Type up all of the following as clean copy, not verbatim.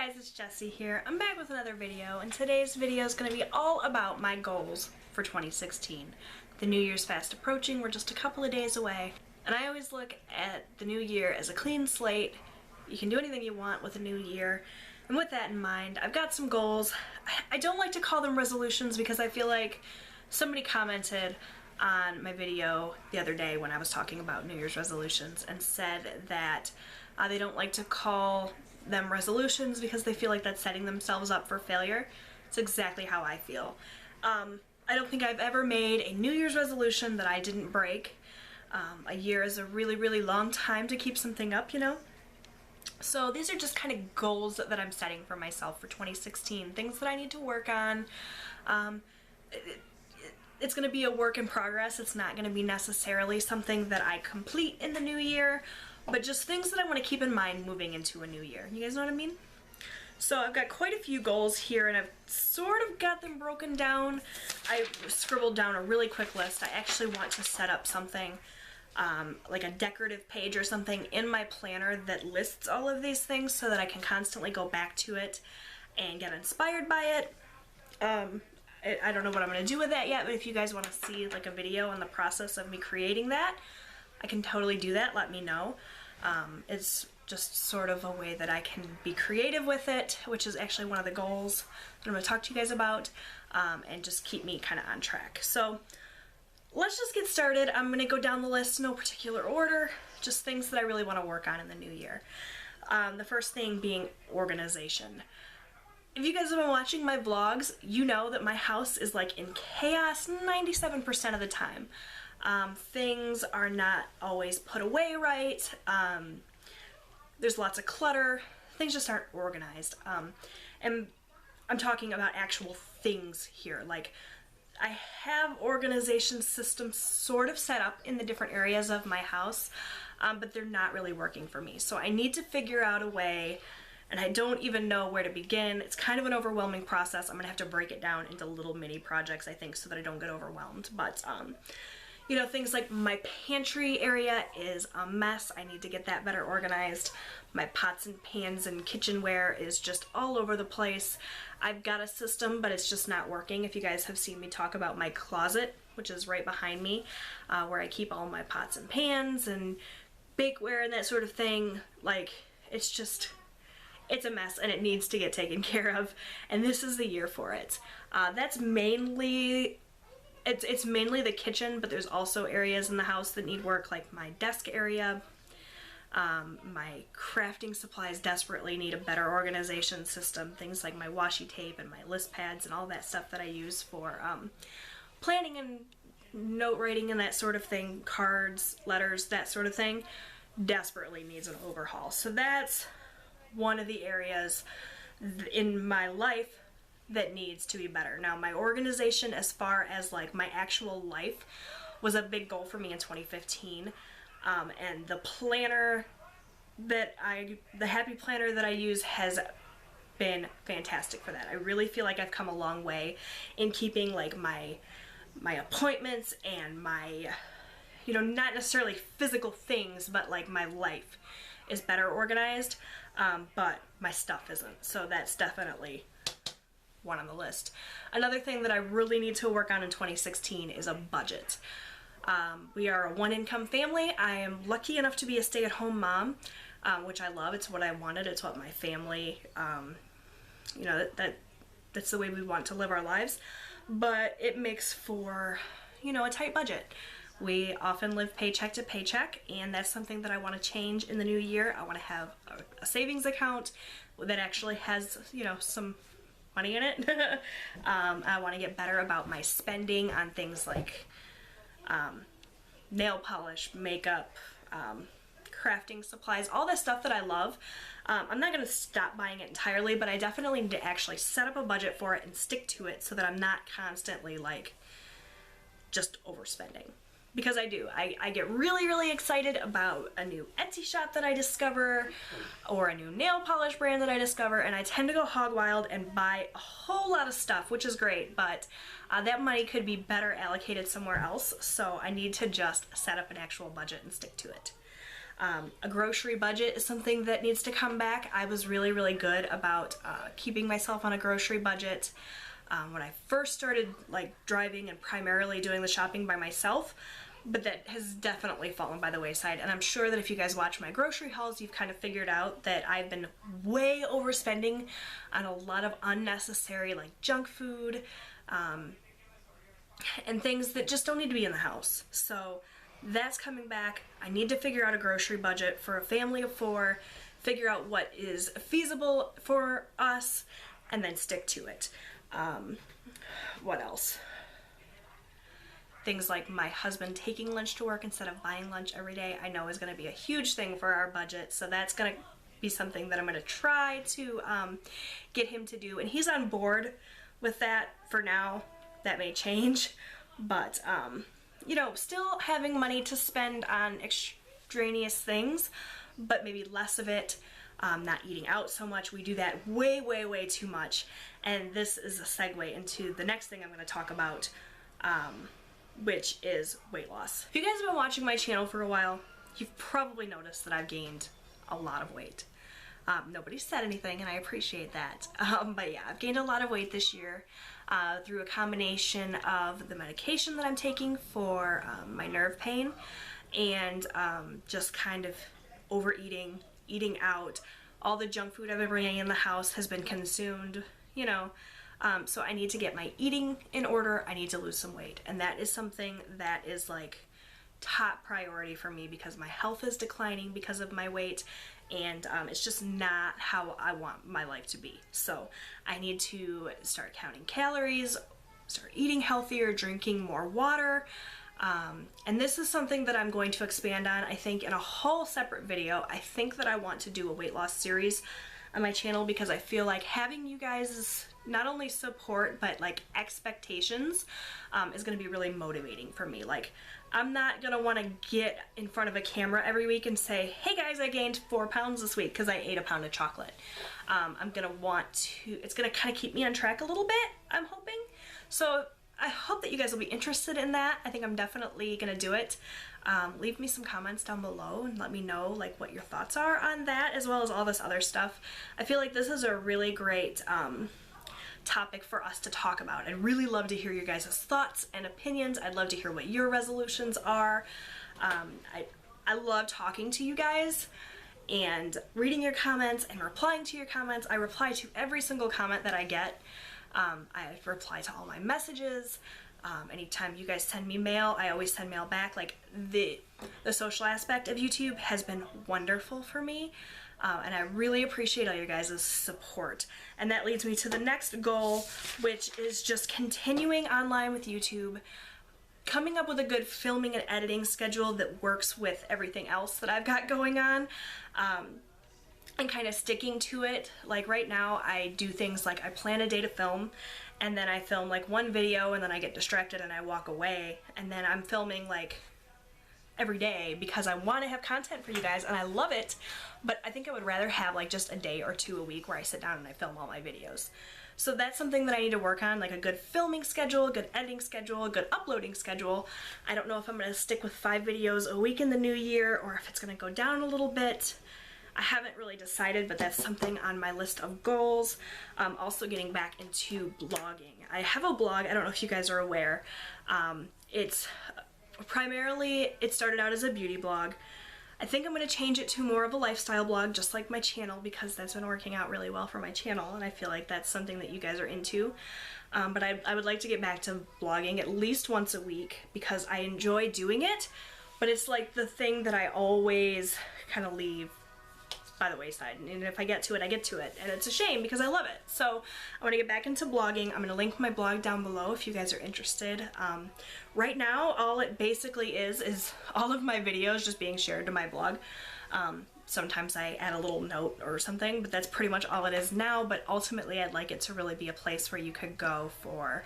guys, it's Jessie here. I'm back with another video, and today's video is going to be all about my goals for 2016. The New Year's fast approaching, we're just a couple of days away, and I always look at the new year as a clean slate. You can do anything you want with a new year, and with that in mind, I've got some goals. I don't like to call them resolutions because I feel like somebody commented on my video the other day when I was talking about New Year's resolutions and said that they don't like to call them resolutions because they feel like that's setting themselves up for failure. It's exactly how I feel. I don't think I've ever made a New Year's resolution that I didn't break. A year is a really long time to keep something up, you know? So these are just kind of goals that I'm setting for myself for 2016, things that I need to work on. It's going to be a work in progress. It's not going to be necessarily something that I complete in the new year, but just things that I want to keep in mind moving into a new year. You guys know what I mean? So I've got quite a few goals here, and I've sort of got them broken down. I scribbled down a really quick list. I actually want to set up something like a decorative page or something in my planner that lists all of these things so that I can constantly go back to it and get inspired by it. I don't know what I'm going to do with that yet, but if you guys want to see like a video on the process of me creating that, I can totally do that. Let me know. It's just sort of a way that I can be creative with it, which is actually one of the goals that I'm going to talk to you guys about, and just keep me kind of on track. So let's just get started. I'm going to go down the list, no particular order, just things that I really want to work on in the new year. The first thing being organization. If you guys have been watching my vlogs, you know that my house is like in chaos 97% of the time. Things are not always put away right. There's lots of clutter. Things just aren't organized. And I'm talking about actual things here. Like, I have organization systems sort of set up in the different areas of my house, but they're not really working for me. So I need to figure out a way, and I don't even know where to begin. It's kind of an overwhelming process. I'm gonna have to break it down into little mini projects, I think, so that I don't get overwhelmed. But you know, things like my pantry area is a mess. I need to get that better organized. My pots and pans and kitchenware is just all over the place. I've got a system, but it's just not working. If you guys have seen me talk about my closet, which is right behind me, where I keep all my pots and pans and bakeware and that sort of thing, like, it's a mess and it needs to get taken care of, and this is the year for it. That's mainly, it's mainly the kitchen, but there's also areas in the house that need work, like my desk area. My crafting supplies desperately need a better organization system, things like my washi tape and my list pads and all that stuff that I use for planning and note writing and that sort of thing, cards, letters, that sort of thing, desperately needs an overhaul. So that's one of the areas in my life that needs to be better. Now, my organization as far as like my actual life was a big goal for me in 2015, and the planner that the happy planner that I use has been fantastic for that. I really feel like I've come a long way in keeping like my appointments and my, you know, not necessarily physical things, but like my life is better organized, but my stuff isn't. So that's definitely one on the list. Another thing that I really need to work on in 2016 is a budget. We are a one-income family. I am lucky enough to be a stay-at-home mom, which I love. It's what I wanted. It's what my family, you know, that's the way we want to live our lives. But it makes for, you know, a tight budget. We often live paycheck to paycheck, and that's something that I want to change in the new year. I want to have a savings account that actually has, you know, some money in it. I want to get better about my spending on things like nail polish, makeup, crafting supplies, all that stuff that I love. I'm not going to stop buying it entirely, but I definitely need to actually set up a budget for it and stick to it so that I'm not constantly like just overspending. Because I do. I get really excited about a new Etsy shop that I discover or a new nail polish brand that I discover, and I tend to go hog wild and buy a whole lot of stuff, which is great, but that money could be better allocated somewhere else, so I need to just set up an actual budget and stick to it. A grocery budget is something that needs to come back. I was really good about keeping myself on a grocery budget when I first started like driving and primarily doing the shopping by myself, but that has definitely fallen by the wayside. And I'm sure that if you guys watch my grocery hauls, you've kind of figured out that I've been way overspending on a lot of unnecessary like junk food and things that just don't need to be in the house. So that's coming back. I need to figure out a grocery budget for a family of 4, figure out what is feasible for us, and then stick to it. What else? Things like my husband taking lunch to work instead of buying lunch every day, I know is going to be a huge thing for our budget, so that's going to be something that I'm going to try to get him to do, and he's on board with that for now. That may change, but you know, still having money to spend on extraneous things, but maybe less of it. Not eating out so much. We do that way too much, and this is a segue into the next thing I'm going to talk about, which is weight loss. If you guys have been watching my channel for a while, you've probably noticed that I've gained a lot of weight. Nobody said anything, and I appreciate that. But yeah, I've gained a lot of weight this year through a combination of the medication that I'm taking for my nerve pain and just kind of overeating, eating out. All the junk food I've been bringing in the house has been consumed, you know. So I need to get my eating in order. I need to lose some weight, and that is something that is like top priority for me because my health is declining because of my weight, and it's just not how I want my life to be. So I need to start counting calories, start eating healthier, drinking more water, and this is something that I'm going to expand on, I think, in a whole separate video. I think that I want to do a weight loss series on my channel because I feel like having you guys not only support but like expectations is going to be really motivating for me. Like, I'm not going to want to get in front of a camera every week and say, hey guys, I gained 4 pounds this week because I ate a pound of chocolate. I'm going to want to, it's going to kind of keep me on track a little bit, I'm hoping. So I hope that you guys will be interested in that. I think I'm definitely going to do it. Leave me some comments down below and let me know like what your thoughts are on that, as well as all this other stuff. I feel like this is a really great topic for us to talk about. I'd really love to hear your guys' thoughts and opinions. I'd love to hear what your resolutions are. I love talking to you guys and reading your comments and replying to your comments. I reply to every single comment that I get. I reply to all my messages. Anytime you guys send me mail, I always send mail back. Like, the social aspect of YouTube has been wonderful for me. And I really appreciate all your guys' support. And that leads me to the next goal, which is just continuing online with YouTube, coming up with a good filming and editing schedule that works with everything else that I've got going on, and kind of sticking to it. Like right now, I do things like I plan a day to film, and then I film like one video, and then I get distracted and I walk away, and then I'm filming like every day because I want to have content for you guys and I love it, but I think I would rather have like just a day or 2 a week where I sit down and I film all my videos. So that's something that I need to work on, like a good filming schedule, a good editing schedule, a good uploading schedule. I don't know if I'm going to stick with 5 videos a week in the new year or if it's going to go down a little bit. I haven't really decided, but that's something on my list of goals. Also getting back into blogging. I have a blog, I don't know if you guys are aware. It's primarily, it started out as a beauty blog. I think I'm going to change it to more of a lifestyle blog, just like my channel, because that's been working out really well for my channel, and I feel like that's something that you guys are into. But I would like to get back to blogging at least once a week because I enjoy doing it, but it's like the thing that I always kind of leave by the wayside, and if I get to it, I get to it, and it's a shame because I love it. So I want to get back into blogging. I'm going to link my blog down below if you guys are interested. Right now, all it basically is all of my videos just being shared to my blog. Sometimes I add a little note or something, but that's pretty much all it is now. But ultimately, I'd like it to really be a place where you could go for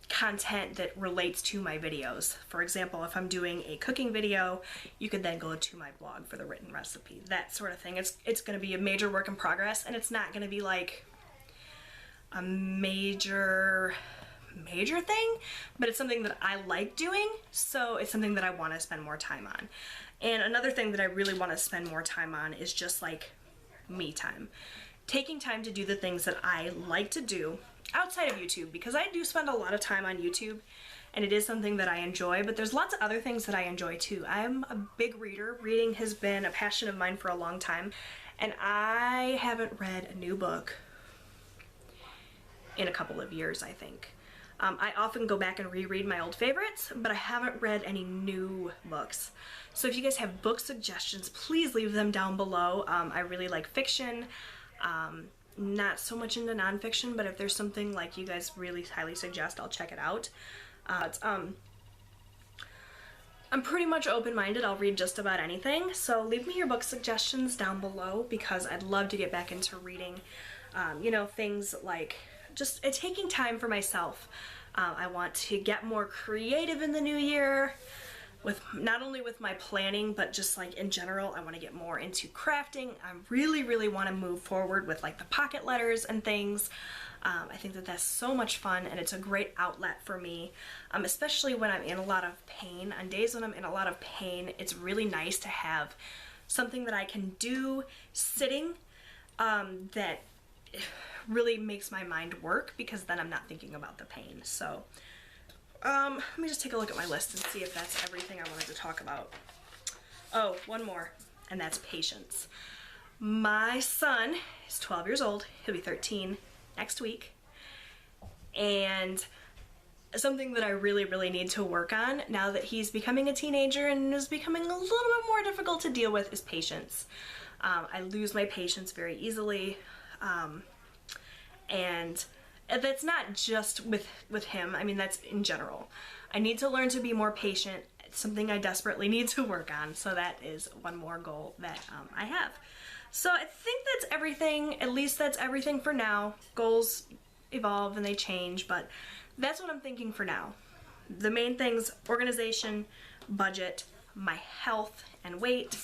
content that relates to my videos. For example, if I'm doing a cooking video, you could then go to my blog for the written recipe, that sort of thing. It's going to be a major work in progress, and it's not going to be like a major thing, but it's something that I like doing, so it's something that I want to spend more time on. And another thing that I really want to spend more time on is just like me time. Taking time to do the things that I like to do outside of YouTube, because I do spend a lot of time on YouTube and it is something that I enjoy, but there's lots of other things that I enjoy too. I'm a big reader. Reading has been a passion of mine for a long time, and I haven't read a new book in a couple of years, I think. I often go back and reread my old favorites, but I haven't read any new books. So if you guys have book suggestions, please leave them down below. I really like fiction. Not so much into nonfiction, but if there's something like you guys really highly suggest, I'll check it out. I'm pretty much open-minded. I'll read just about anything, so leave me your book suggestions down below, because I'd love to get back into reading, you know, things like just taking time for myself. I want to get more creative in the new year, with not only with my planning, but just like in general. I want to get more into crafting. I really want to move forward with like the pocket letters and things. I think that that's so much fun, and it's a great outlet for me, especially when I'm in a lot of pain. On days when I'm in a lot of pain, it's really nice to have something that I can do sitting that really makes my mind work, because then I'm not thinking about the pain. So let me just take a look at my list and see if that's everything I wanted to talk about. Oh, one more, and that's patience. My son is 12 years old. He'll be 13 next week, and something that I really need to work on now that he's becoming a teenager and is becoming a little bit more difficult to deal with is patience. I lose my patience very easily, and that's not just with him. I mean, that's in general. I need to learn to be more patient. It's something I desperately need to work on, so that is one more goal that I have. So I think that's everything. At least that's everything for now. Goals evolve and they change, but that's what I'm thinking for now. The main things: organization, budget, my health and weight,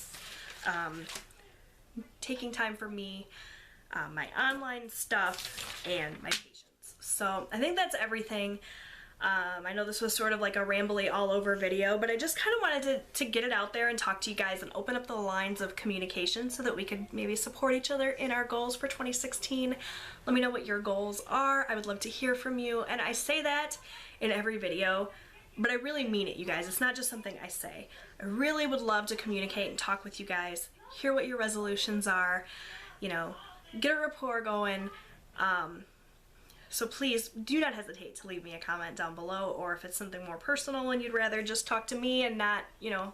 taking time for me, my online stuff, and my patience. So I think that's everything. I know this was sort of like a rambly all over video, but I just kind of wanted to get it out there and talk to you guys and open up the lines of communication so that we could maybe support each other in our goals for 2016. Let me know what your goals are. I would love to hear from you. And I say that in every video, but I really mean it, you guys. It's not just something I say. I really would love to communicate and talk with you guys, hear what your resolutions are, you know, get a rapport going. So please do not hesitate to leave me a comment down below, or if it's something more personal and you'd rather just talk to me and not, you know,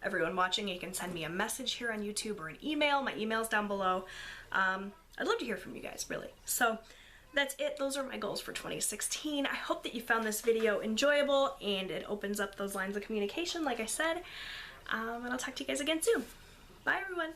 everyone watching, you can send me a message here on YouTube or an email. My email's down below. I'd love to hear from you guys, really. So that's it. Those are my goals for 2016. I hope that you found this video enjoyable and it opens up those lines of communication, like I said. And I'll talk to you guys again soon. Bye, everyone.